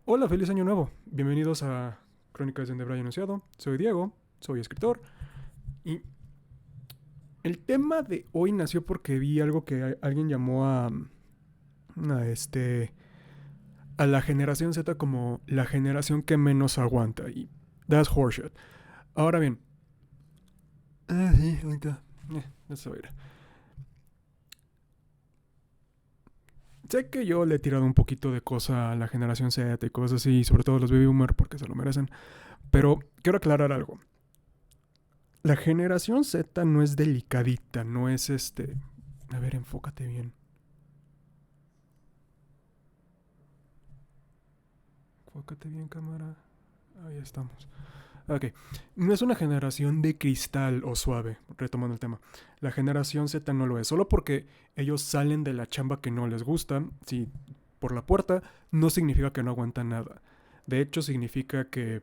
Hola, feliz año nuevo. Bienvenidos a Crónicas de un Debray Anunciado. Soy Diego, soy escritor. Y el tema de hoy nació porque vi algo que alguien llamó a este a la generación Z como la generación que menos aguanta. Y that's horseshit. Ahora bien, sí, ahorita. Eso va a ir. Sé que yo le he tirado un poquito de cosa a la generación Z y cosas así, sobre todo los baby boomer porque se lo merecen. Pero quiero aclarar algo. La generación Z no es delicadita, no es A ver, enfócate bien. Enfócate bien, cámara. Ahí estamos. Ok. No es una generación de cristal o suave, retomando el tema. La generación Z no lo es. Solo porque ellos salen de la chamba que no les gusta, si por la puerta, no significa que no aguantan nada. De hecho, significa que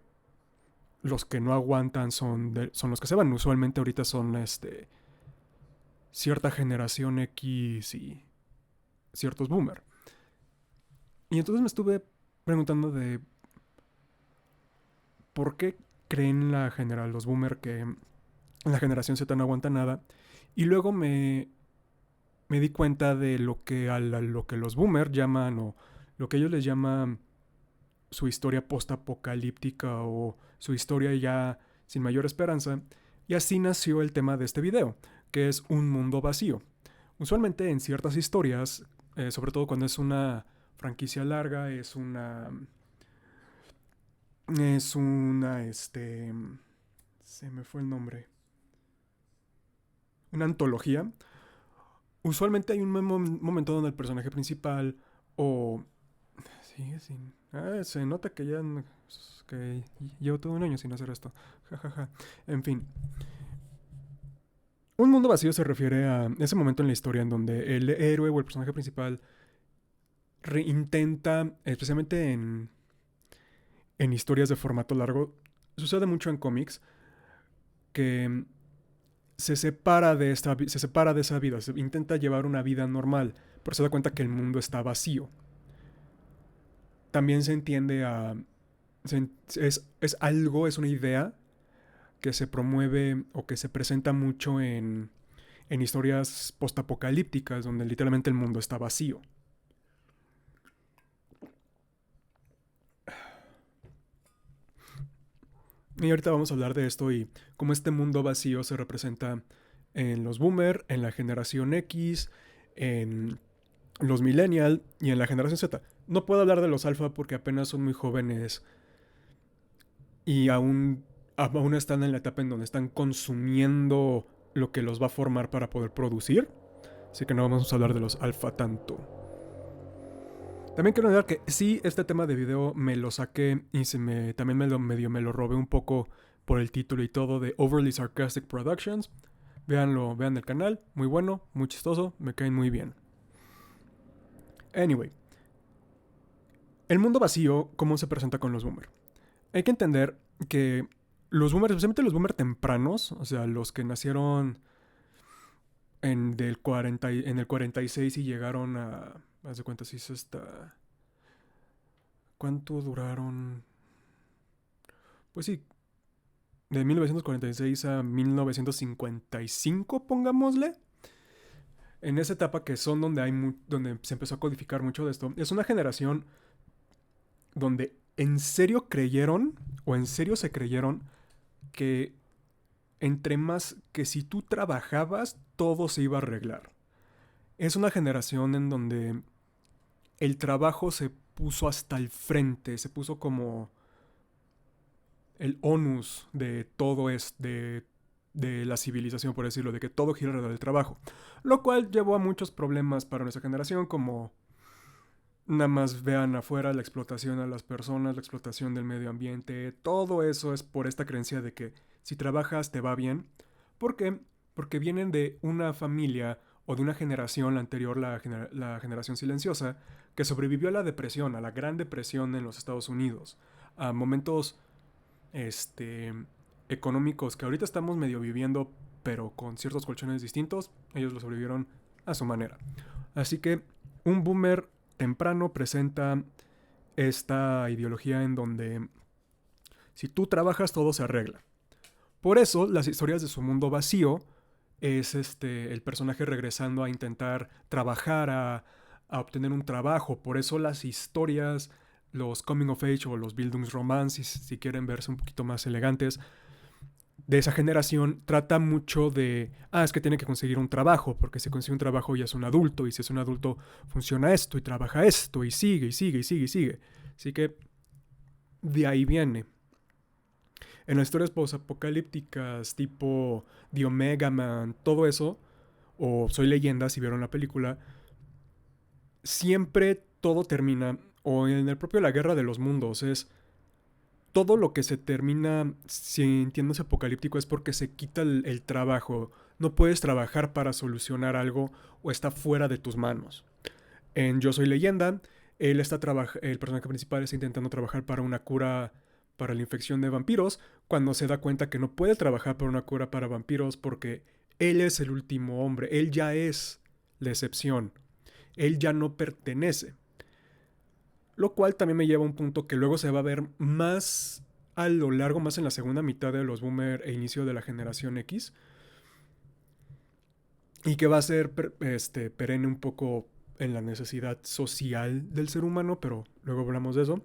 los que no aguantan son los que se van. Usualmente ahorita son cierta generación X y ciertos boomer. Y entonces me estuve preguntando de por qué creen los boomer que la generación Z no aguanta nada. Y luego me di cuenta de lo que los boomer llaman o lo que ellos les llaman su historia postapocalíptica o su historia ya sin mayor esperanza. Y así nació el tema de este video, que es un mundo vacío. Usualmente en ciertas historias, sobre todo cuando es una franquicia larga, es una, se me fue el nombre, una antología. Usualmente hay un momento donde el personaje principal o sigue sin, se nota que ya que llevo todo un año sin hacer esto, jajaja, ja, ja. En fin, un mundo vacío se refiere a ese momento en la historia en donde el héroe o el personaje principal intenta, especialmente en historias de formato largo, sucede mucho en cómics, que se separa de esa vida, intenta llevar una vida normal, pero se da cuenta que el mundo está vacío. También se entiende a... es algo, es una idea que se promueve o que se presenta mucho en historias postapocalípticas, donde literalmente el mundo está vacío. Y ahorita vamos a hablar de esto y cómo este mundo vacío se representa en los boomer, en la generación X, en los millennial y en la generación Z. No puedo hablar de los alfa porque apenas son muy jóvenes y aún están en la etapa en donde están consumiendo lo que los va a formar para poder producir. Así que no vamos a hablar de los alfa tanto. También quiero decir que sí, este tema de video me lo saqué y también me lo robé un poco por el título y todo de Overly Sarcastic Productions. Véanlo, vean el canal, muy bueno, muy chistoso, me caen muy bien. Anyway, el mundo vacío, ¿cómo se presenta con los boomers? Hay que entender que los boomers, especialmente los boomers tempranos, o sea, los que nacieron en el 46 y llegaron a... Haz de cuenta si es esta... ¿Cuánto duraron? Pues sí, de 1946 a 1955, pongámosle. En esa etapa que son donde se empezó a codificar mucho de esto, es una generación donde en serio creyeron, o en serio se creyeron, que entre más que si tú trabajabas, todo se iba a arreglar. Es una generación en donde el trabajo se puso hasta el frente, se puso como el onus de todo de la civilización, por decirlo, de que todo gira alrededor del trabajo. Lo cual llevó a muchos problemas para nuestra generación, como nada más vean afuera la explotación a las personas, la explotación del medio ambiente, todo eso es por esta creencia de que si trabajas te va bien. ¿Por qué? Porque vienen de una familia o de una generación anterior, la generación silenciosa, que sobrevivió a la depresión, a la gran depresión en los Estados Unidos, a momentos este, económicos que ahorita estamos medio viviendo, pero con ciertos colchones distintos, ellos lo sobrevivieron a su manera. Así que un boomer temprano presenta esta ideología en donde si tú trabajas todo se arregla. Por eso las historias de Su Mundo Vacío es el personaje regresando a intentar trabajar, a obtener un trabajo. Por eso las historias, los coming of age o los Bildungsroman, si quieren verse un poquito más elegantes, de esa generación trata mucho de, es que tiene que conseguir un trabajo, porque si consigue un trabajo ya es un adulto, y si es un adulto funciona esto, y trabaja esto, y sigue, y sigue, y sigue, y sigue. Así que de ahí viene. En las historias posapocalípticas tipo The Omega Man, todo eso, o Soy Leyenda, si vieron la película, siempre todo termina, o en el propio La Guerra de los Mundos, es todo lo que se termina sintiéndose apocalíptico es porque se quita el trabajo. No puedes trabajar para solucionar algo o está fuera de tus manos. En Yo Soy Leyenda, el personaje principal está intentando trabajar para una cura para la infección de vampiros, cuando se da cuenta que no puede trabajar para una cura para vampiros porque él es el último hombre, él ya es la excepción, él ya no pertenece. Lo cual también me lleva a un punto que luego se va a ver más a lo largo, más en la segunda mitad de los boomer e inicio de la generación X. Y que va a ser perenne un poco en la necesidad social del ser humano, pero luego hablamos de eso.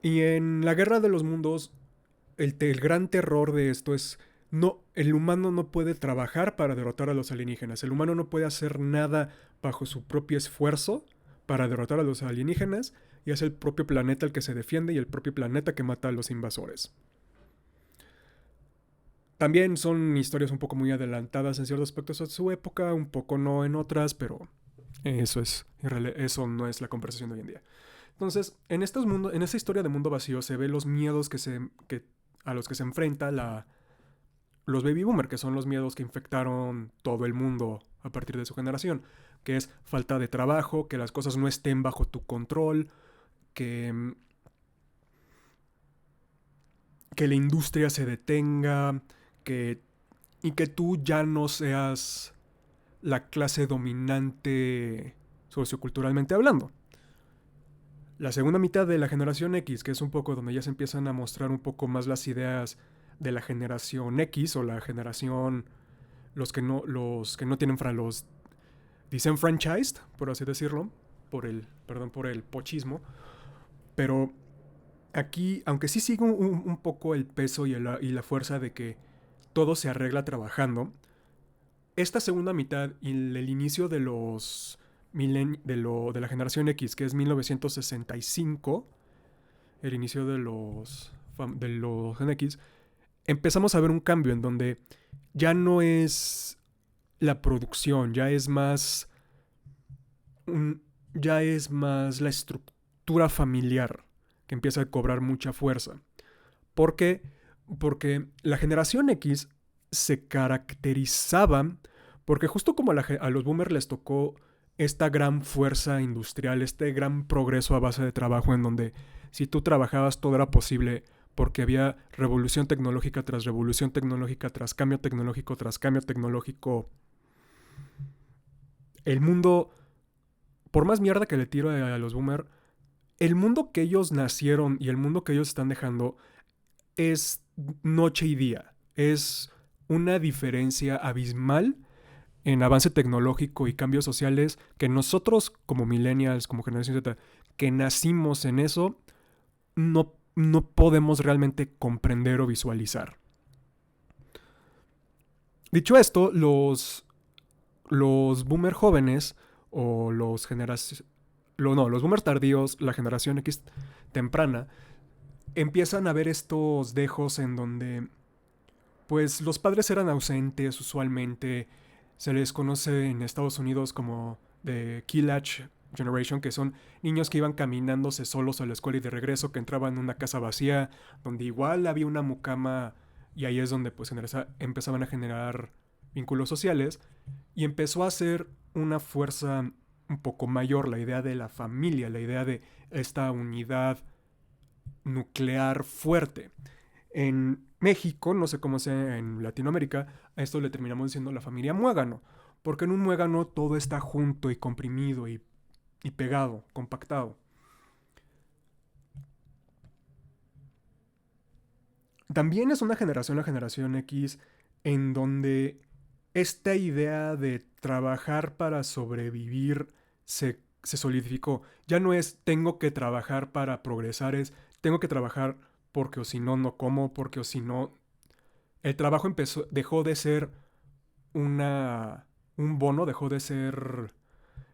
Y en la Guerra de los Mundos, el gran terror de esto es, no, el humano no puede trabajar para derrotar a los alienígenas. El humano no puede hacer nada bajo su propio esfuerzo para derrotar a los alienígenas, y es el propio planeta el que se defiende y el propio planeta que mata a los invasores. También son historias un poco muy adelantadas en ciertos aspectos de su época, un poco no en otras, pero eso no es la conversación de hoy en día. Entonces, en esta historia de Mundo Vacío se ve los miedos a los que se enfrenta los baby boomer, que son los miedos que infectaron todo el mundo a partir de su generación, que es falta de trabajo, que las cosas no estén bajo tu control, que, que la industria se detenga, que, y que tú ya no seas la clase dominante socioculturalmente hablando. La segunda mitad de la generación X, que es un poco donde ya se empiezan a mostrar un poco más las ideas de la generación X o la generación los que no tienen los disenfranchised, por así decirlo, por el pochismo, pero aquí, aunque sí sigue un poco el peso y la fuerza de que todo se arregla trabajando, esta segunda mitad y el inicio de de la generación X, que es 1965, el inicio de los Gen X, empezamos a ver un cambio en donde ya no es la producción, ya es más la estructura familiar que empieza a cobrar mucha fuerza. ¿Por qué? Porque la generación X se caracterizaba porque justo como a los boomers les tocó esta gran fuerza industrial, este gran progreso a base de trabajo en donde si tú trabajabas todo era posible porque había revolución tecnológica tras cambio tecnológico tras cambio tecnológico. El mundo, por más mierda que le tiro a los boomers, el mundo que ellos nacieron y el mundo que ellos están dejando es noche y día. Es una diferencia abismal en avance tecnológico y cambios sociales que nosotros como millennials, como generación Z, que nacimos en eso, no podemos realmente comprender o visualizar. Dicho esto, los boomer jóvenes o los los boomers tardíos, la generación X temprana, empiezan a ver estos dejos en donde pues los padres eran ausentes usualmente. Se les conoce en Estados Unidos como The Killage Generation, que son niños que iban caminándose solos a la escuela y de regreso, que entraban en una casa vacía, donde igual había una mucama, y ahí es donde pues empezaban a generar vínculos sociales, y empezó a ser una fuerza un poco mayor la idea de la familia, la idea de esta unidad nuclear fuerte. En México, no sé cómo sea en Latinoamérica, a esto le terminamos diciendo la familia muégano, porque en un muégano todo está junto y comprimido y pegado, compactado. También es una generación, la generación X, en donde esta idea de trabajar para sobrevivir se solidificó. Ya no es tengo que trabajar para progresar, es tengo que trabajar porque o si no, no como, porque o si no... El trabajo dejó de ser una, un bono, dejó de ser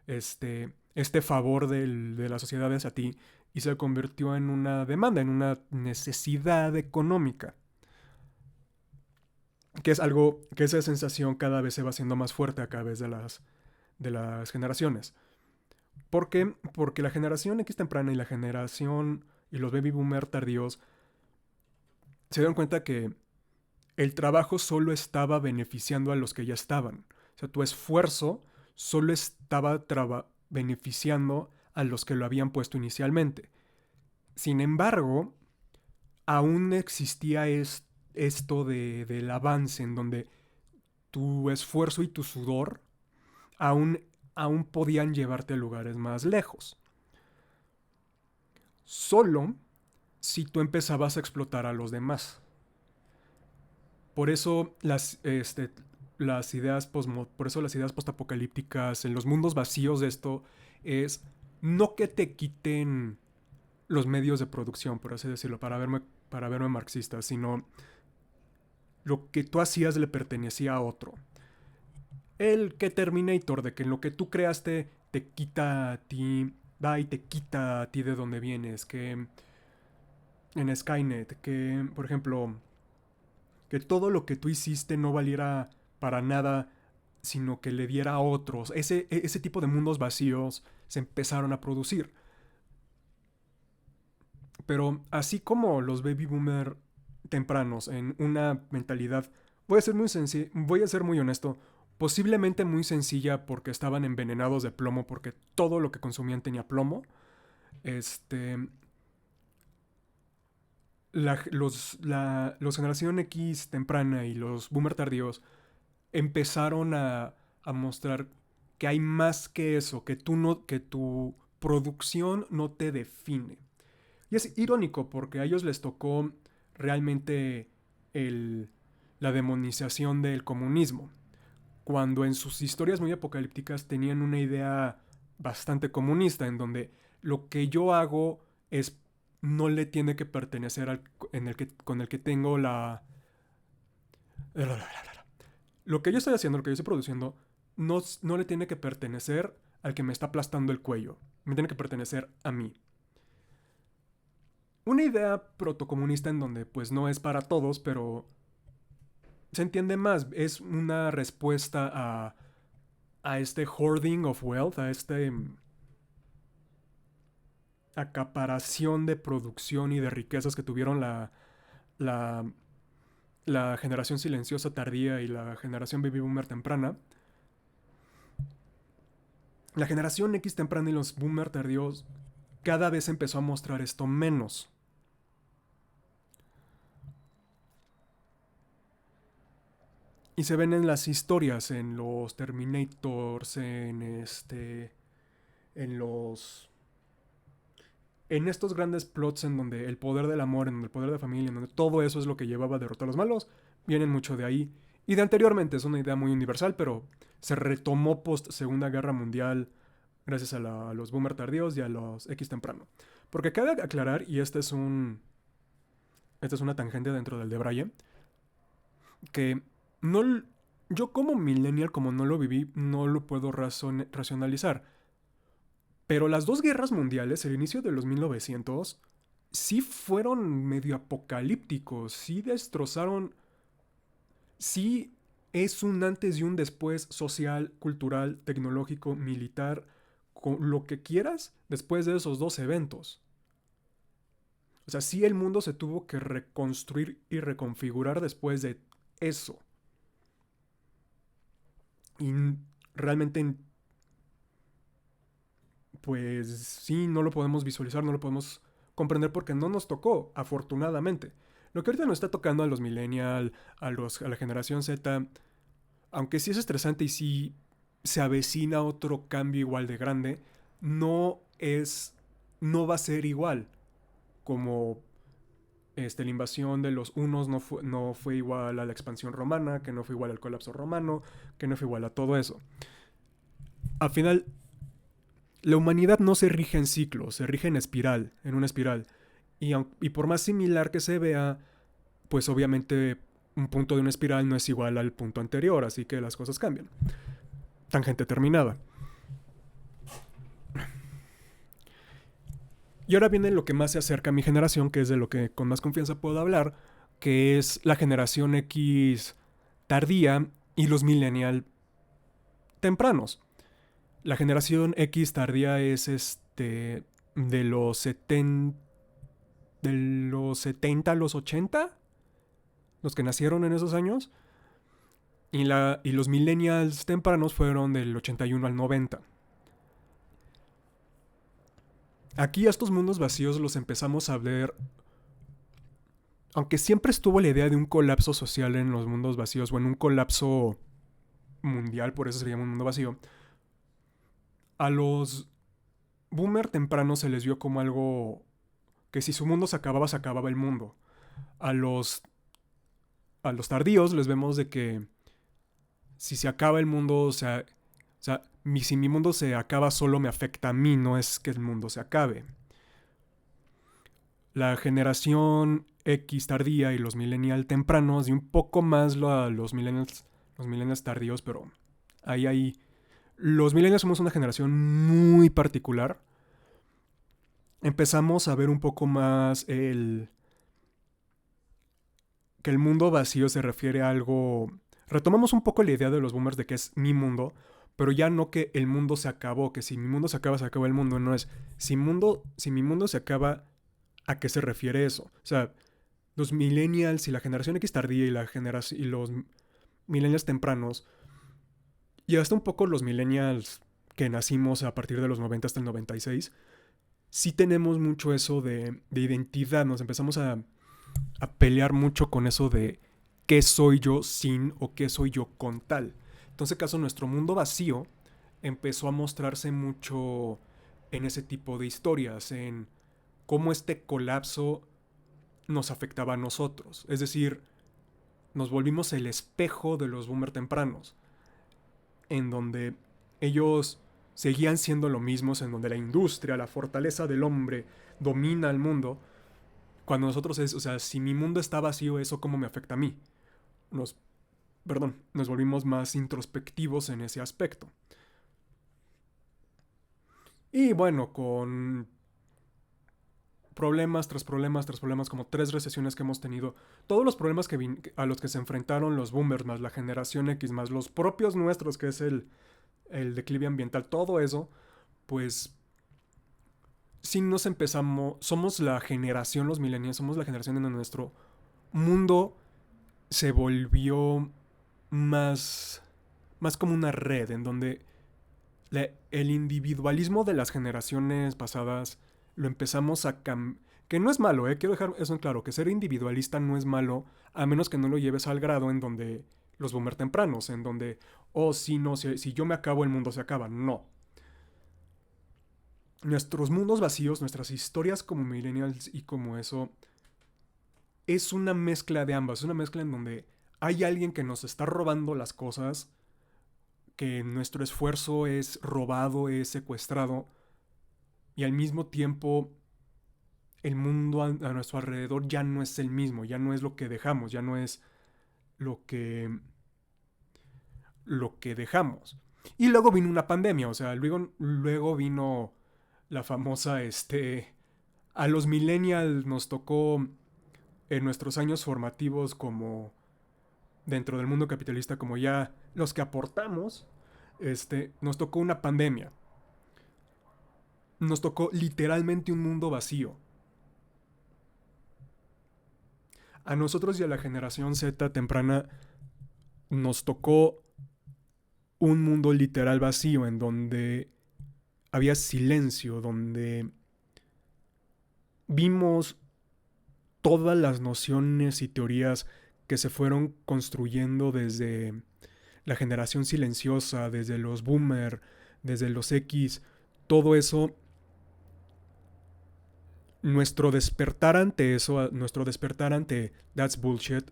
este favor de las sociedades a ti y se convirtió en una demanda, en una necesidad económica, que es algo que esa sensación cada vez se va haciendo más fuerte a través de las generaciones. ¿Por qué? Porque la generación X temprana y la generación y los baby boomer tardíos se dieron cuenta que el trabajo solo estaba beneficiando a los que ya estaban. O sea, tu esfuerzo solo estaba beneficiando a los que lo habían puesto inicialmente. Sin embargo, aún existía esto del avance en donde tu esfuerzo y tu sudor aún, aún podían llevarte a lugares más lejos. Solo si tú empezabas a explotar a los demás. Por eso las ideas por eso las ideas postapocalípticas en los mundos vacíos de esto es no que te quiten los medios de producción, por así decirlo, para verme marxista, sino lo que tú hacías le pertenecía a otro. El que Terminator, de que lo que tú creaste te quita a ti, va y te quita a ti de donde vienes, que en Skynet, que por ejemplo, que todo lo que tú hiciste no valiera para nada, sino que le diera a otros. Ese tipo de mundos vacíos se empezaron a producir. Pero así como los baby boomer tempranos en una mentalidad, voy a ser muy honesto, posiblemente muy sencilla porque estaban envenenados de plomo, porque todo lo que consumían tenía plomo. Este, los generación X temprana y los boomer tardíos empezaron a mostrar que hay más que eso, que que tu producción no te define. Y es irónico porque a ellos les tocó realmente el, la demonización del comunismo, cuando en sus historias muy apocalípticas tenían una idea bastante comunista, en donde lo que yo hago es no le tiene que pertenecer con el que tengo lo que yo estoy haciendo, lo que yo estoy produciendo, no le tiene que pertenecer al que me está aplastando el cuello. Me tiene que pertenecer a mí. Una idea protocomunista en donde pues no es para todos, pero se entiende más. Es una respuesta a este hoarding of wealth, a este acaparación de producción y de riquezas que tuvieron la, la generación silenciosa tardía y la generación baby boomer temprana. La generación X temprana y los boomer tardíos cada vez empezó a mostrar esto menos. Y se ven en las historias, en los Terminators, en los en estos grandes plots en donde el poder del amor, en donde el poder de la familia, en donde todo eso es lo que llevaba a derrotar a los malos, vienen mucho de ahí. Y de anteriormente es una idea muy universal, pero se retomó post Segunda Guerra Mundial gracias a los boomer tardíos y a los X temprano. Porque cabe aclarar, y esta es una tangente dentro del de Braille, que no, yo como millennial, como no lo viví, no lo puedo racionalizar. Pero las dos guerras mundiales, el inicio de los 1900, sí fueron medio apocalípticos, sí destrozaron, sí es un antes y un después social, cultural, tecnológico, militar, con lo que quieras después de esos dos eventos. O sea, sí el mundo se tuvo que reconstruir y reconfigurar después de eso. Y realmente, pues sí, no lo podemos visualizar, no lo podemos comprender porque no nos tocó, afortunadamente. Lo que ahorita nos está tocando a los millennials, a la generación Z, aunque sí es estresante y sí se avecina otro cambio igual de grande, no es, no va a ser igual como La invasión de los hunos no fue igual a la expansión romana, que no fue igual al colapso romano, que no fue igual a todo eso. Al final, la humanidad no se rige en ciclos, se rige en espiral, en una espiral. Y por más similar que se vea, pues obviamente un punto de una espiral no es igual al punto anterior, así que las cosas cambian. Tangente terminada. Y ahora viene lo que más se acerca a mi generación, que es de lo que con más confianza puedo hablar, que es la generación X tardía y los millennial tempranos. La generación X tardía es de los 70, a los 80, los que nacieron en esos años, y los millennials tempranos fueron del 81 al 90. Aquí estos mundos vacíos los empezamos a ver, aunque siempre estuvo la idea de un colapso social en los mundos vacíos, o en un colapso mundial, por eso se llama un mundo vacío. A los boomer tempranos se les vio como algo que si su mundo se acababa el mundo. A los, a los tardíos les vemos de que si se acaba el mundo, si mi mundo se acaba solo me afecta a mí, no es que el mundo se acabe. La generación X tardía y los millennials tempranos y un poco más los millennials tardíos, pero ahí los millennials somos una generación muy particular. Empezamos a ver un poco más que el mundo vacío se refiere a algo. Retomamos un poco la idea de los boomers de que es mi mundo, pero ya no que el mundo se acabó, que si mi mundo se acaba el mundo, no es si mi mundo se acaba, ¿a qué se refiere eso? O sea, los millennials y la generación X tardía y los millennials tempranos, y hasta un poco los millennials que nacimos a partir de los 90 hasta el 96, sí tenemos mucho eso de identidad, nos empezamos a pelear mucho con eso de qué soy yo sin o qué soy yo con tal. Entonces, caso nuestro mundo vacío empezó a mostrarse mucho en ese tipo de historias, en cómo este colapso nos afectaba a nosotros. Es decir, nos volvimos el espejo de los boomer tempranos, en donde ellos seguían siendo lo mismos, en donde la industria, la fortaleza del hombre domina el mundo, cuando nosotros o sea, si mi mundo está vacío, ¿eso cómo me afecta a mí? Nos, nos volvimos más introspectivos en ese aspecto. Y bueno, con problemas tras problemas tras problemas, como 3 recesiones que hemos tenido, todos los problemas a los que se enfrentaron los boomers, más la generación X, más los propios nuestros, que es el declive ambiental, todo eso, pues si nos empezamos, somos la generación, los millennials, somos la generación en donde nuestro mundo se volvió más como una red, en donde el individualismo de las generaciones pasadas lo empezamos a cambiar. Que no es malo, quiero dejar eso en claro, que ser individualista no es malo, a menos que no lo lleves al grado en donde los boomer tempranos, en donde, oh, si no, si yo me acabo, el mundo se acaba. No. Nuestros mundos vacíos, nuestras historias como millennials y como eso, es una mezcla de ambas, es una mezcla en donde hay alguien que nos está robando las cosas, que nuestro esfuerzo es robado, es secuestrado, y al mismo tiempo el mundo a nuestro alrededor ya no es el mismo, ya no es lo que dejamos, ya no es lo que, lo que dejamos. Y luego vino una pandemia, o sea, luego vino la famosa, a los millennials nos tocó en nuestros años formativos como dentro del mundo capitalista, como ya los que aportamos, nos tocó una pandemia. Nos tocó literalmente un mundo vacío. A nosotros y a la generación Z temprana nos tocó un mundo literal vacío en donde había silencio, donde vimos todas las nociones y teorías que se fueron construyendo desde la generación silenciosa, desde los boomer, desde los X, todo eso nuestro despertar ante eso, nuestro despertar ante that's bullshit,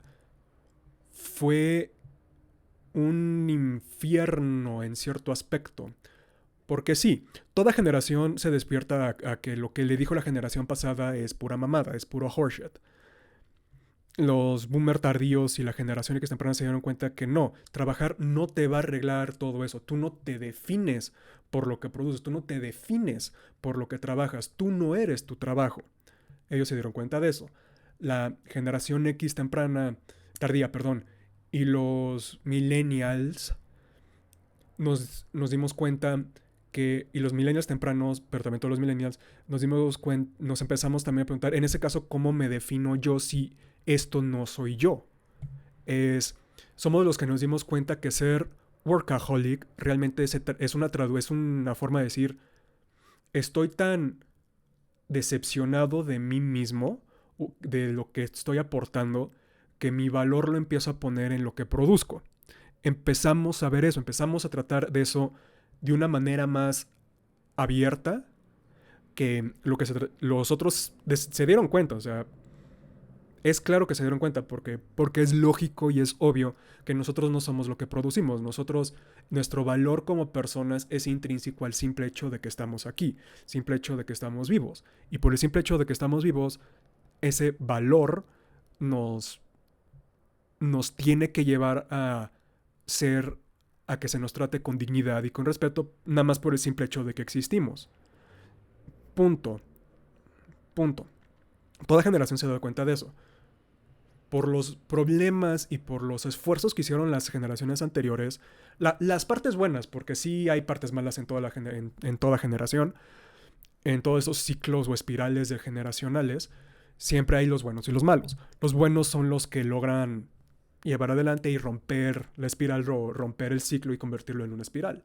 fue un infierno en cierto aspecto. Porque sí, toda generación se despierta a que lo que le dijo la generación pasada es pura mamada, es puro horseshit. Los boomer tardíos y la generación X temprana se dieron cuenta que no, trabajar no te va a arreglar todo eso. Tú no te defines por lo que produces, tú no te defines por lo que trabajas, tú no eres tu trabajo. Ellos se dieron cuenta de eso. La generación X tardía, perdón, y los millennials nos dimos cuenta que, y los millennials tempranos, pero también todos los millennials, nos empezamos también a preguntar, en ese caso, ¿cómo me defino yo si esto no soy yo? Somos los que nos dimos cuenta que ser workaholic realmente es una forma de decir, estoy tan decepcionado de mí mismo, de lo que estoy aportando, que mi valor lo empiezo a poner en lo que produzco. Empezamos a ver eso, empezamos a tratar de eso de una manera más abierta que lo que los otros se dieron cuenta. O sea, es claro que se dieron cuenta porque es lógico y es obvio que nosotros no somos lo que producimos. Nuestro valor como personas es intrínseco al simple hecho de que estamos aquí, simple hecho de que estamos vivos. Y por el simple hecho de que estamos vivos, ese valor nos, nos tiene que llevar ser, a que se nos trate con dignidad y con respeto, nada más por el simple hecho de que existimos. Punto. Punto. Toda generación se da cuenta de eso. Por los problemas y por los esfuerzos que hicieron las generaciones anteriores, las partes buenas, porque sí hay partes malas en toda generación, en todos esos ciclos o espirales de generacionales, siempre hay los buenos y los malos. Los buenos son los que logran llevar adelante y romper la espiral, romper el ciclo y convertirlo en una espiral.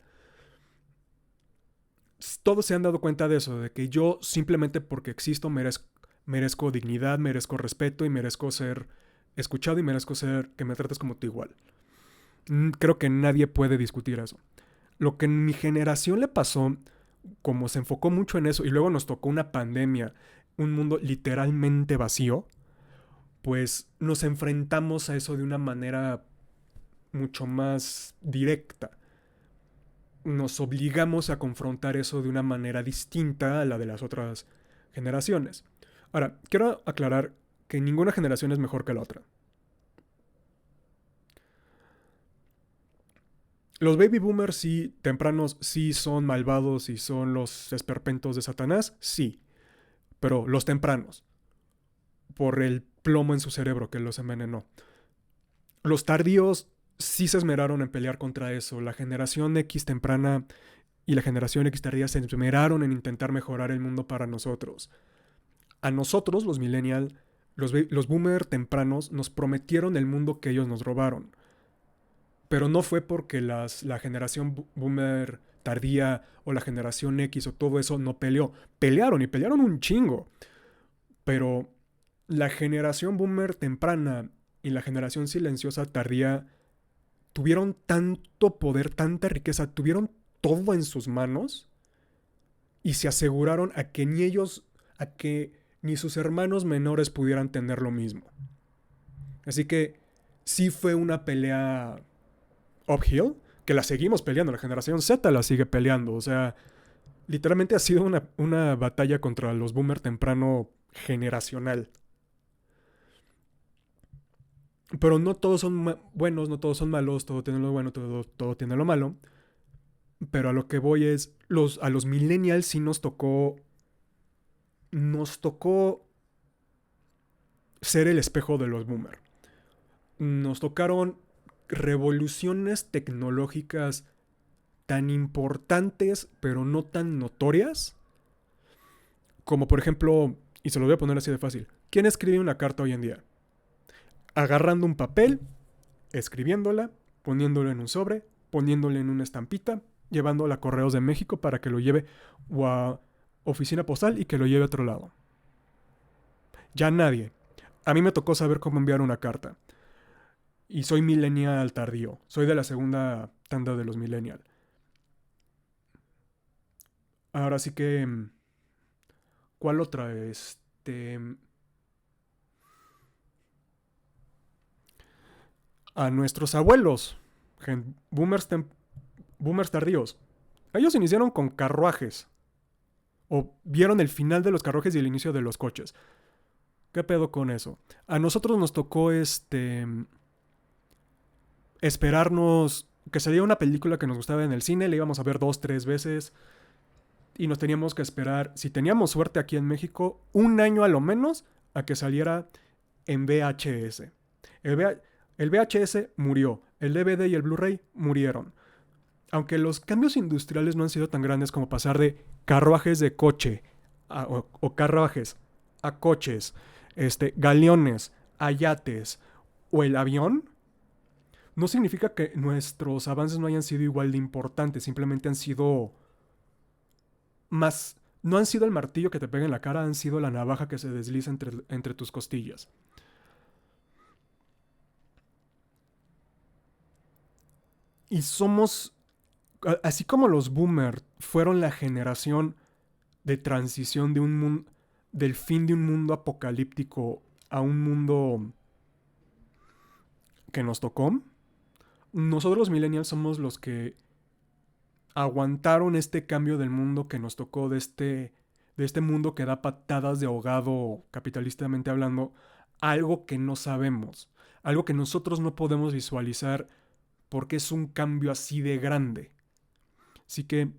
Todos se han dado cuenta de eso, de que yo simplemente porque existo merezco dignidad, merezco respeto y merezco ser escuchado y merezco que me trates como tu igual. Creo que nadie puede discutir eso. Lo que en mi generación le pasó, como se enfocó mucho en eso y luego nos tocó una pandemia, un mundo literalmente vacío, pues nos enfrentamos a eso de una manera mucho más directa. Nos obligamos a confrontar eso de una manera distinta a la de las otras generaciones. Ahora, quiero aclarar que ninguna generación es mejor que la otra. Los baby boomers sí, tempranos, sí son malvados y son los esperpentos de Satanás, sí. Pero los tempranos, por el plomo en su cerebro que los envenenó. Los tardíos sí se esmeraron en pelear contra eso. La generación X temprana y la generación X tardía se esmeraron en intentar mejorar el mundo para nosotros. A nosotros, los millennials, los boomer tempranos, nos prometieron el mundo que ellos nos robaron. Pero no fue porque la generación boomer tardía o la generación X o todo eso no peleó. Pelearon y pelearon un chingo. Pero la generación boomer temprana y la generación silenciosa tardía tuvieron tanto poder, tanta riqueza, tuvieron todo en sus manos y se aseguraron a que ni sus hermanos menores pudieran tener lo mismo. Así que sí fue una pelea uphill, que la seguimos peleando, la generación Z la sigue peleando, o sea, literalmente ha sido una batalla contra los boomer temprano generacional. Pero no todos son buenos, no todos son malos, todo tiene lo bueno, todo tiene lo malo. Pero a lo que voy es, a los millennials sí nos tocó ser el espejo de los boomers. Nos tocaron revoluciones tecnológicas tan importantes, pero no tan notorias, como por ejemplo, y se lo voy a poner así de fácil, ¿quién escribe una carta hoy en día? Agarrando un papel, escribiéndola, poniéndolo en un sobre, poniéndolo en una estampita, llevándola a Correos de México para que lo lleve o a oficina postal y que lo lleve a otro lado. Ya nadie. A mí me tocó saber cómo enviar una carta. Y soy millennial tardío. Soy de la segunda tanda de los millennial. Ahora sí que... ¿Cuál otra es? a nuestros abuelos, boomers, boomers tardíos. Ellos iniciaron con carruajes. O vieron el final de los carruajes y el inicio de los coches. ¿Qué pedo con eso? A nosotros nos tocó esperarnos que saliera una película que nos gustaba en el cine, la íbamos a ver 2, 3 veces y nos teníamos que esperar, si teníamos suerte aquí en México, un año a lo menos a que saliera en VHS. El VHS murió, el DVD y el Blu-ray murieron. Aunque los cambios industriales no han sido tan grandes como pasar de carruajes de coche o carruajes a coches, galeones, a yates o el avión, no significa que nuestros avances no hayan sido igual de importantes, simplemente han sido más... No han sido el martillo que te pega en la cara, han sido la navaja que se desliza entre tus costillas. Y somos, así como los boomers fueron la generación de transición de un mundo, del fin de un mundo apocalíptico a un mundo que nos tocó, nosotros los millennials somos los que aguantaron este cambio del mundo que nos tocó, de este mundo que da patadas de ahogado, capitalistamente hablando, algo que no sabemos, algo que nosotros no podemos visualizar porque es un cambio así de grande. Así que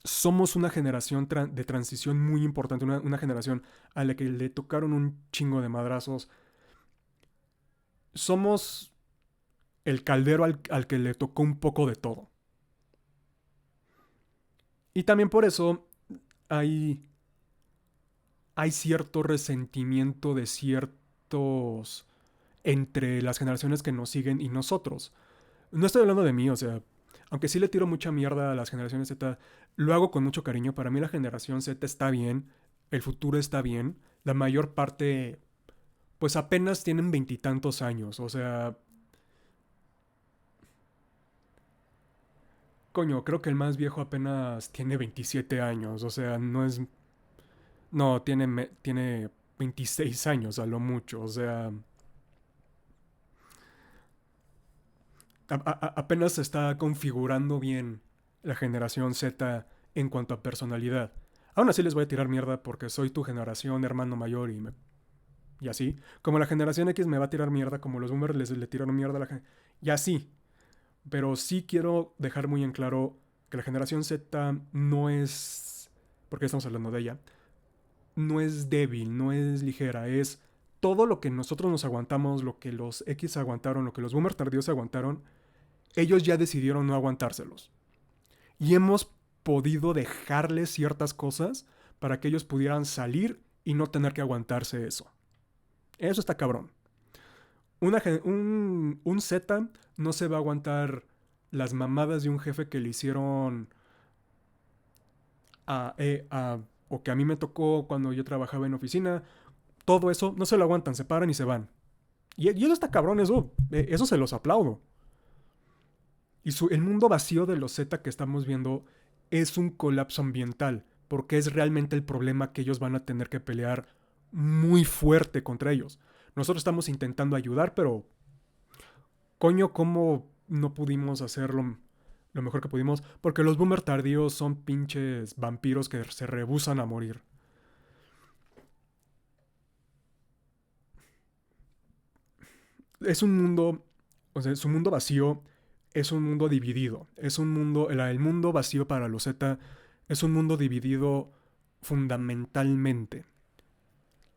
somos una generación de transición muy importante, una generación a la que le tocaron un chingo de madrazos. Somos el caldero al que le tocó un poco de todo. Y también por eso hay cierto resentimiento de ciertos entre las generaciones que nos siguen y nosotros. No estoy hablando de mí, o sea, aunque sí le tiro mucha mierda a las generaciones Z, lo hago con mucho cariño. Para mí la generación Z está bien, el futuro está bien. La mayor parte, pues apenas tienen 20 y tantos años, o sea... Coño, creo que el más viejo apenas tiene 27 años, o sea, no es... No, tiene 26 años a lo mucho, o sea... Apenas se está configurando bien la generación Z en cuanto a personalidad. Aún así les voy a tirar mierda porque soy tu generación, hermano mayor y así. Como la generación X me va a tirar mierda, como los boomers le tiraron mierda a la generación. Y así. Pero sí quiero dejar muy en claro que la generación Z no es... Porque estamos hablando de ella. No es débil, no es ligera, es todo lo que nosotros nos aguantamos, lo que los X aguantaron, lo que los boomers tardíos aguantaron, ellos ya decidieron no aguantárselos. Y hemos podido dejarles ciertas cosas para que ellos pudieran salir y no tener que aguantarse eso. Eso está cabrón. Un Z no se va a aguantar las mamadas de un jefe que le hicieron o que a mí me tocó cuando yo trabajaba en oficina. Todo eso no se lo aguantan, se paran y se van. Y eso está cabrón, eso se los aplaudo. Y el mundo vacío de los Z que estamos viendo es un colapso ambiental, porque es realmente el problema que ellos van a tener que pelear muy fuerte contra ellos. Nosotros estamos intentando ayudar, pero coño, ¿cómo no pudimos hacerlo lo mejor que pudimos? Porque los boomers tardíos son pinches vampiros que se rehúsan a morir. Es un mundo, o sea, su mundo vacío es un mundo dividido. Es un mundo, el mundo vacío para los Z es un mundo dividido fundamentalmente.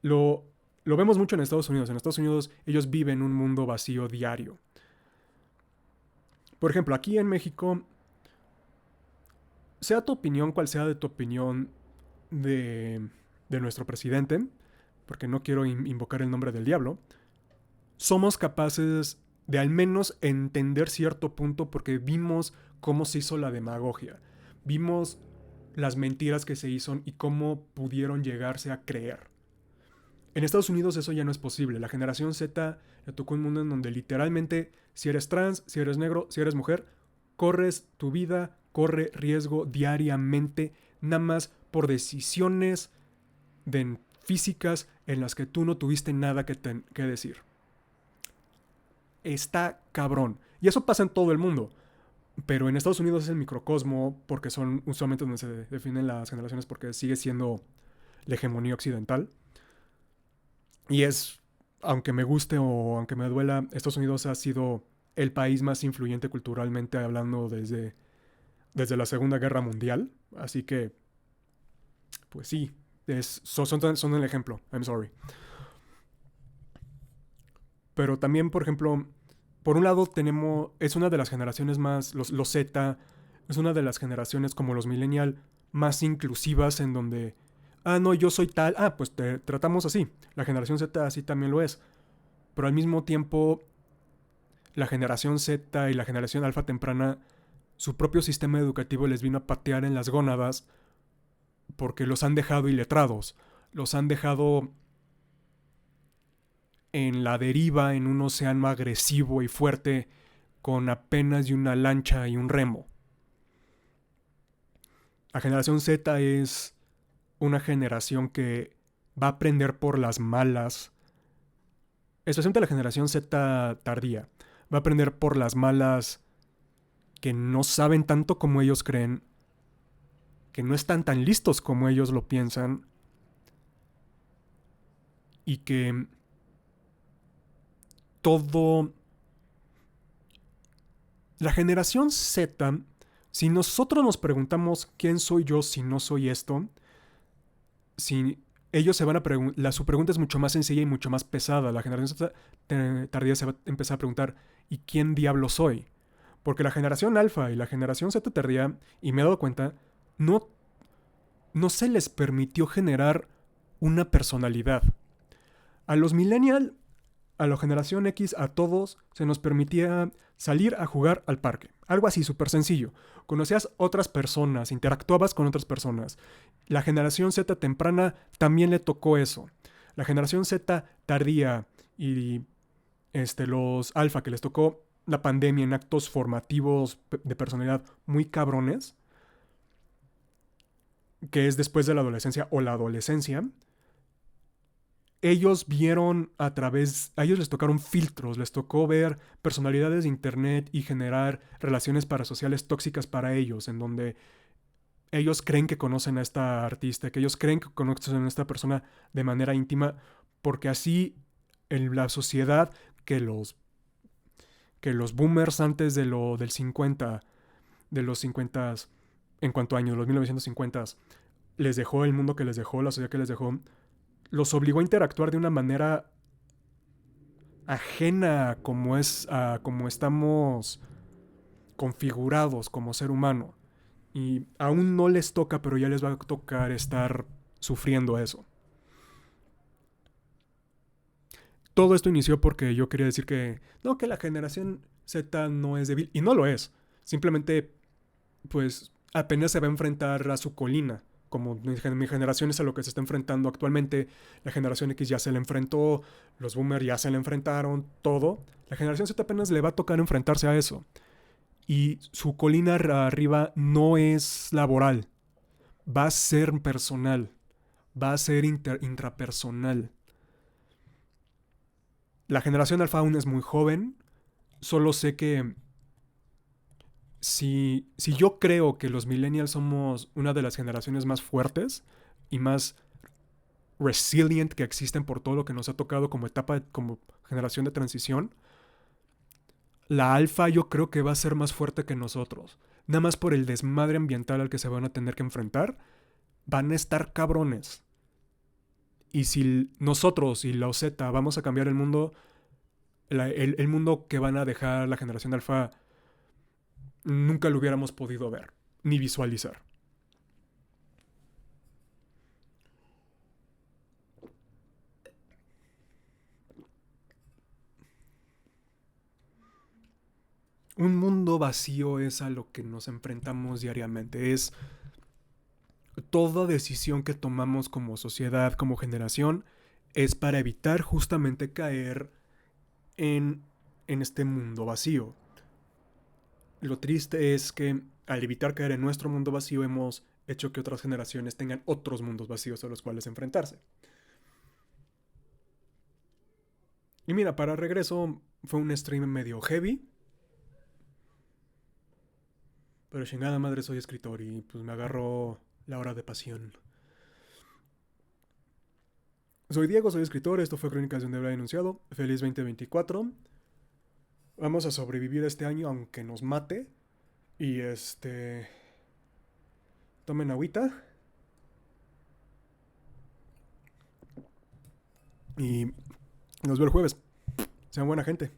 Lo vemos mucho en Estados Unidos. En Estados Unidos ellos viven un mundo vacío diario. Por ejemplo, aquí en México, sea tu opinión cual sea de tu opinión de nuestro presidente, porque no quiero invocar el nombre del diablo, somos capaces de al menos entender cierto punto porque vimos cómo se hizo la demagogia. Vimos las mentiras que se hizo y cómo pudieron llegarse a creer. En Estados Unidos eso ya no es posible. La generación Z le tocó un mundo en donde literalmente si eres trans, si eres negro, si eres mujer, corres tu vida, corre riesgo diariamente, nada más por decisiones físicas en las que tú no tuviste nada que decir. Está cabrón. Y eso pasa en todo el mundo. Pero en Estados Unidos es el microcosmo porque son usualmente donde se definen las generaciones porque sigue siendo la hegemonía occidental. Y es, aunque me guste o aunque me duela, Estados Unidos ha sido el país más influyente culturalmente hablando desde la Segunda Guerra Mundial. Así que, pues sí, son el ejemplo. I'm sorry. Pero también, por ejemplo, por un lado es una de las generaciones más, los Z, es una de las generaciones como los millennial más inclusivas en donde, no, yo soy tal, pues te tratamos así. La generación Z así también lo es. Pero al mismo tiempo, la generación Z y la generación alfa temprana, su propio sistema educativo les vino a patear en las gónadas porque los han dejado iletrados, los han dejado en la deriva en un océano agresivo y fuerte con apenas y una lancha y un remo. La generación Z es una generación que va a aprender por las malas, especialmente la generación Z tardía, va a aprender por las malas que no saben tanto como ellos creen, que no están tan listos como ellos lo piensan y que todo... La generación Z, si nosotros nos preguntamos quién soy yo si no soy esto, si ellos se van a preguntar, su pregunta es mucho más sencilla y mucho más pesada. La generación Z tardía se va a empezar a preguntar, ¿y quién diablo soy? Porque la generación alfa y la generación Z tardía, y me he dado cuenta, no, no se les permitió generar una personalidad. A los millennials, a la generación X, a todos, se nos permitía salir a jugar al parque. Algo así, súper sencillo. Conocías otras personas, interactuabas con otras personas. La generación Z temprana también le tocó eso. La generación Z tardía y los alfa que les tocó la pandemia en actos formativos de personalidad muy cabrones, que es después de la adolescencia o la adolescencia, ellos vieron a ellos les tocaron filtros, les tocó ver personalidades de internet y generar relaciones parasociales tóxicas para ellos, en donde ellos creen que conocen a esta artista, que ellos creen que conocen a esta persona de manera íntima, porque así en la sociedad que los boomers antes del 50, de los 50 en cuanto a años, los 1950, les dejó el mundo que les dejó, la sociedad que les dejó, los obligó a interactuar de una manera ajena a como estamos configurados como ser humano. Y aún no les toca, pero ya les va a tocar estar sufriendo eso. Todo esto inició porque yo quería decir que no, que la generación Z no es débil. Y no lo es. Simplemente, pues, apenas se va a enfrentar a su colina. Como mi generación es a lo que se está enfrentando actualmente. La generación X ya se le enfrentó. Los boomers ya se le enfrentaron. Todo. La generación Z apenas le va a tocar enfrentarse a eso. Y su colina arriba no es laboral. Va a ser personal. Va a ser intrapersonal. La generación alfa aún es muy joven. Solo sé que si yo creo que los millennials somos una de las generaciones más fuertes y más resilient que existen por todo lo que nos ha tocado como etapa, como generación de transición, la alfa yo creo que va a ser más fuerte que nosotros. Nada más por el desmadre ambiental al que se van a tener que enfrentar, van a estar cabrones. Y si nosotros y la Z vamos a cambiar el mundo, el mundo que van a dejar la generación alfa nunca lo hubiéramos podido ver ni visualizar. Un mundo vacío es a lo que nos enfrentamos diariamente. Es toda decisión que tomamos como sociedad, como generación, es para evitar justamente caer en, en este mundo vacío. Lo triste es que al evitar caer en nuestro mundo vacío hemos hecho que otras generaciones tengan otros mundos vacíos a los cuales enfrentarse. Y mira, para regreso fue un stream medio heavy. Pero chingada madre soy escritor y pues me agarró la hora de pasión. Soy Diego, soy escritor, esto fue Crónicas de un Diablo Denunciado. Feliz 2024. Vamos a sobrevivir este año aunque nos mate. Y tomen agüita. Y nos vemos el jueves. Sean buena gente.